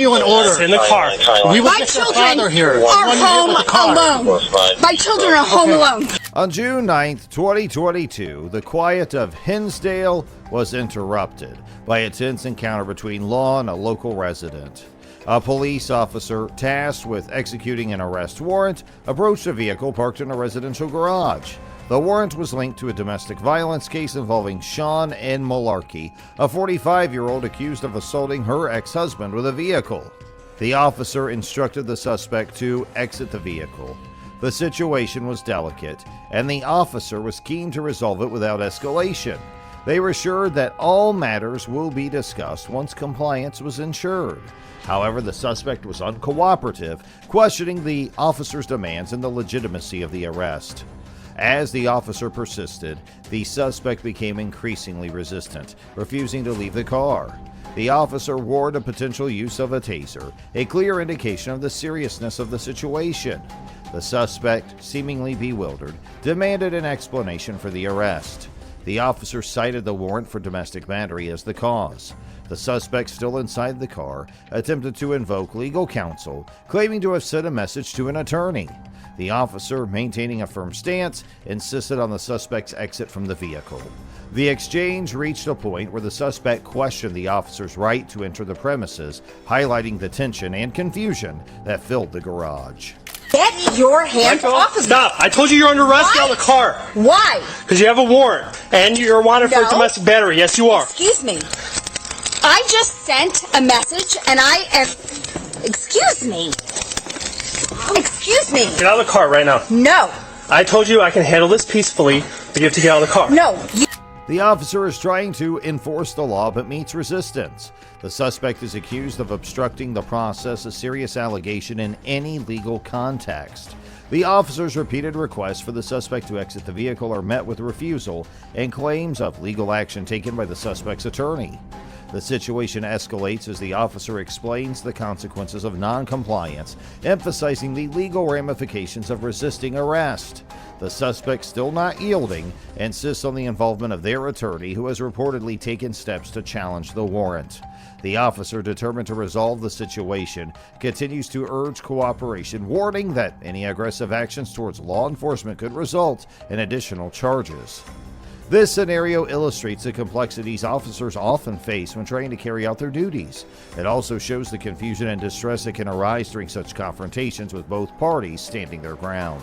you an order. In the car. My children are home alone. My children are home alone. On June 9th, 2022, the quiet of Hinsdale was interrupted by a tense encounter between law and a local resident. A police officer tasked with executing an arrest warrant approached a vehicle parked in a residential garage. The warrant was linked to a domestic violence case involving Shawn N. Mullarkey, a 45-year-old accused of assaulting her ex-husband with a vehicle. The officer instructed the suspect to exit the vehicle. The situation was delicate, and the officer was keen to resolve it without escalation. They were assured that all matters will be discussed once compliance was ensured. However, the suspect was uncooperative, questioning the officer's demands and the legitimacy of the arrest. As the officer persisted, the suspect became increasingly resistant, refusing to leave the car. The officer warned of potential use of a taser, a clear indication of the seriousness of the situation. The suspect, seemingly bewildered, demanded an explanation for the arrest. The officer cited the warrant for domestic battery as the cause. The suspect, still inside the car, attempted to invoke legal counsel, claiming to have sent a message to an attorney. The officer, maintaining a firm stance, insisted on the suspect's exit from the vehicle. The exchange reached a point where the suspect questioned the officer's right to enter the premises, highlighting the tension and confusion that filled the garage. Get your hands off of me. Stop. I told you you're under arrest. Get out of the car. Why? Because you have a warrant, and you're wanted for domestic battery. Yes, you are. Excuse me. I just sent a message, and I am... Excuse me. Excuse me. Get out of the car right now. No. I told you I can handle this peacefully, but you have to get out of the car. No. The officer is trying to enforce the law but meets resistance. The suspect is accused of obstructing the process, a serious allegation in any legal context. The officer's repeated requests for the suspect to exit the vehicle are met with refusal and claims of legal action taken by the suspect's attorney. The situation escalates as the officer explains the consequences of non-compliance, emphasizing the legal ramifications of resisting arrest. The suspect, still not yielding, insists on the involvement of their attorney, who has reportedly taken steps to challenge the warrant. The officer, determined to resolve the situation, continues to urge cooperation, warning that any aggressive actions towards law enforcement could result in additional charges. This scenario illustrates the complexities officers often face when trying to carry out their duties. It also shows the confusion and distress that can arise during such confrontations, with both parties standing their ground.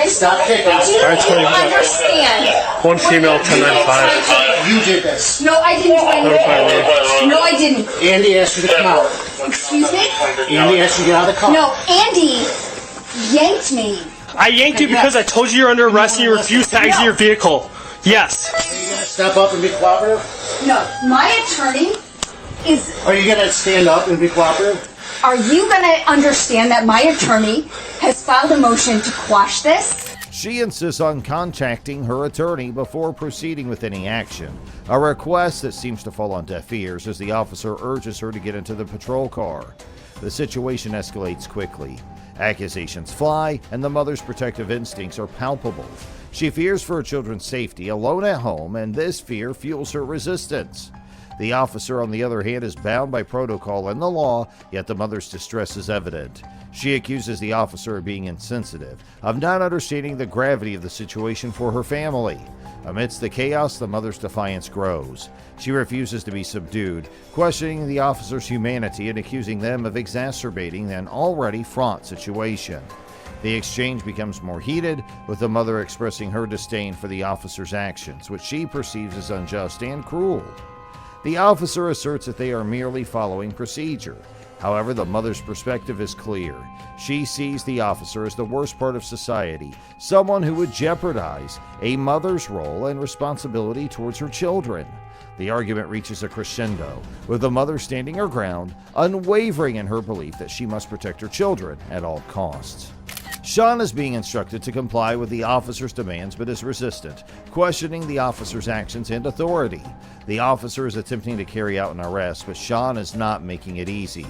Stop kicking. Do you understand? One female, 1095. You did this. No, I didn't do anything. No, I didn't. Andy asked you to come out. Excuse me? Andy asked you to get out of the car. No, Andy yanked me. I yanked you because I told you you're under arrest and you refused to exit your vehicle. Yes. Are you going to step up and be cooperative? No, my attorney is... Are you going to stand up and be cooperative? Are you going to understand that my attorney has filed a motion to quash this? She insists on contacting her attorney before proceeding with any action, a request that seems to fall on deaf ears as the officer urges her to get into the patrol car. The situation escalates quickly. Accusations fly, and the mother's protective instincts are palpable. She fears for her children's safety alone at home, and this fear fuels her resistance. The officer, on the other hand, is bound by protocol and the law, yet the mother's distress is evident. She accuses the officer of being insensitive, of not understanding the gravity of the situation for her family. Amidst the chaos, the mother's defiance grows. She refuses to be subdued, questioning the officer's humanity and accusing them of exacerbating an already fraught situation. The exchange becomes more heated, with the mother expressing her disdain for the officer's actions, which she perceives as unjust and cruel. The officer asserts that they are merely following procedure. However, the mother's perspective is clear. She sees the officer as the worst part of society, someone who would jeopardize a mother's role and responsibility towards her children. The argument reaches a crescendo, with the mother standing her ground, unwavering in her belief that she must protect her children at all costs. Shawn is being instructed to comply with the officer's demands but is resistant, questioning the officer's actions and authority. The officer is attempting to carry out an arrest, but Shawn is not making it easy.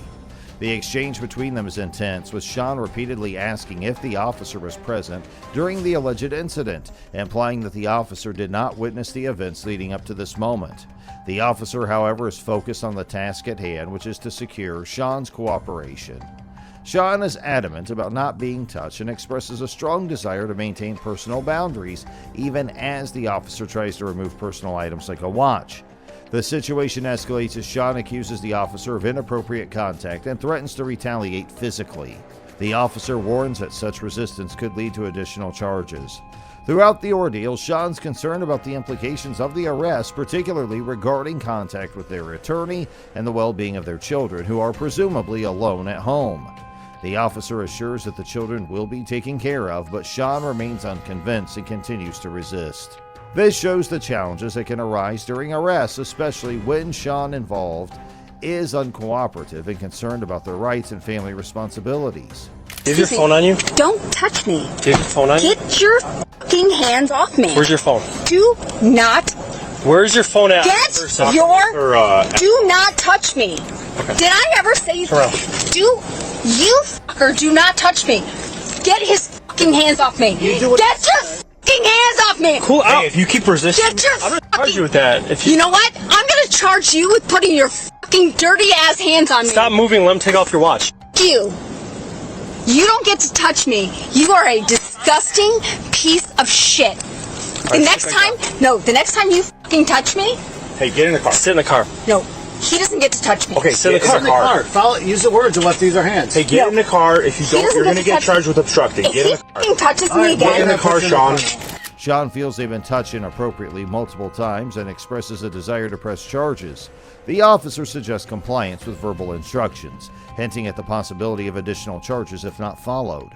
The exchange between them is intense, with Shawn repeatedly asking if the officer was present during the alleged incident, implying that the officer did not witness the events leading up to this moment. The officer, however, is focused on the task at hand, which is to secure Shawn's cooperation. Shawn is adamant about not being touched and expresses a strong desire to maintain personal boundaries, even as the officer tries to remove personal items like a watch. The situation escalates as Shawn accuses the officer of inappropriate contact and threatens to retaliate physically. The officer warns that such resistance could lead to additional charges. Throughout the ordeal, Shawn's concerned about the implications of the arrest, particularly regarding contact with their attorney and the well-being of their children, who are presumably alone at home. The officer assures that the children will be taken care of, but Shawn remains unconvinced and continues to resist. This shows the challenges that can arise during arrests, especially when Shawn involved is uncooperative and concerned about their rights and family responsibilities. Do you have your phone on you? Don't touch me. Do you have your phone on you? Get your fucking hands off me. Where's your phone? Do not. Where's your phone at? Get do not touch me. Okay. Did I ever say you? You fucker, do not touch me. Get his fucking hands off me. Get your fucking hands off me. Cool out. Hey, if you keep resisting, I'm gonna charge you with that. You know what? I'm gonna charge you with putting your fucking dirty ass hands on me. Stop moving. Let him take off your watch. You don't get to touch me. You are a disgusting piece of shit. The next time you fucking touch me. Hey, get in the car. Sit in the car. No. He doesn't get to touch me. Okay, sit in the car. Follow, use the words of what these are hands. Hey, get in the car. If you don't, you're going to get charged with obstructing. Get in the car. If he touches me again. Get in the car, Shawn. Shawn feels they've been touched inappropriately multiple times and expresses a desire to press charges. The officer suggests compliance with verbal instructions, hinting at the possibility of additional charges if not followed.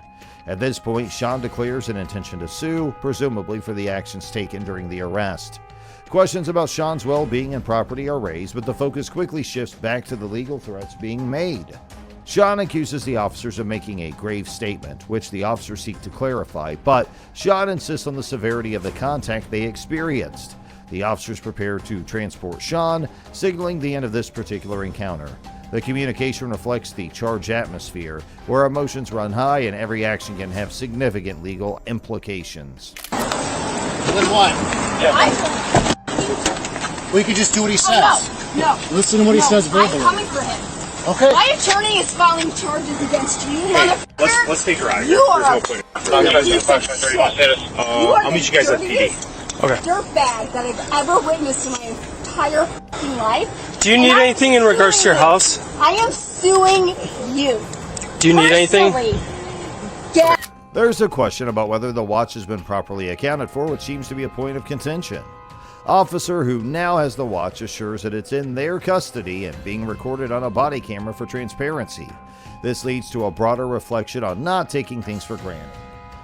At this point, Shawn declares an intention to sue, presumably for the actions taken during the arrest. Questions about Shawn's well-being and property are raised, but the focus quickly shifts back to the legal threats being made. Shawn accuses the officers of making a grave statement, which the officers seek to clarify, but Shawn insists on the severity of the contact they experienced. The officers prepare to transport Shawn, signaling the end of this particular encounter. The communication reflects the charged atmosphere, where emotions run high and every action can have significant legal implications. Then what? Yeah. We could just do what he says. No. Listen to what he says verbally. I'm coming for him. Okay. My attorney is filing charges against you, motherfucker. Let's take her out of You are a I'll meet you guys at PD. Okay. Dirtbag that I've ever witnessed in my entire fucking life. Do you need anything in regards to your house? I am suing you. Do you need anything? Yeah. There's a question about whether the watch has been properly accounted for, which seems to be a point of contention. Officer who now has the watch assures that it's in their custody and being recorded on a body camera for transparency. This leads to a broader reflection on not taking things for granted.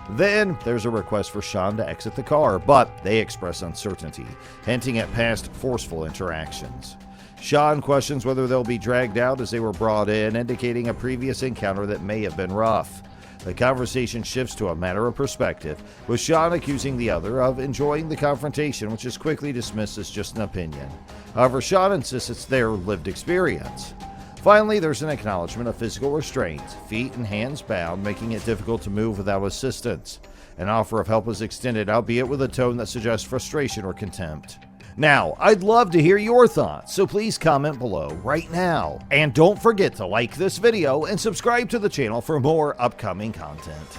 Then there's a request for Shawn to exit the car, but they express uncertainty, hinting at past forceful interactions. Shawn questions whether they'll be dragged out as they were brought in, indicating a previous encounter that may have been rough. The conversation shifts to a matter of perspective, with Shawn accusing the other of enjoying the confrontation, which is quickly dismissed as just an opinion. However, Shawn insists it's their lived experience. Finally, there's an acknowledgement of physical restraint, feet and hands bound, making it difficult to move without assistance. An offer of help is extended, albeit with a tone that suggests frustration or contempt. Now, I'd love to hear your thoughts, so please comment below right now. And don't forget to like this video and subscribe to the channel for more upcoming content.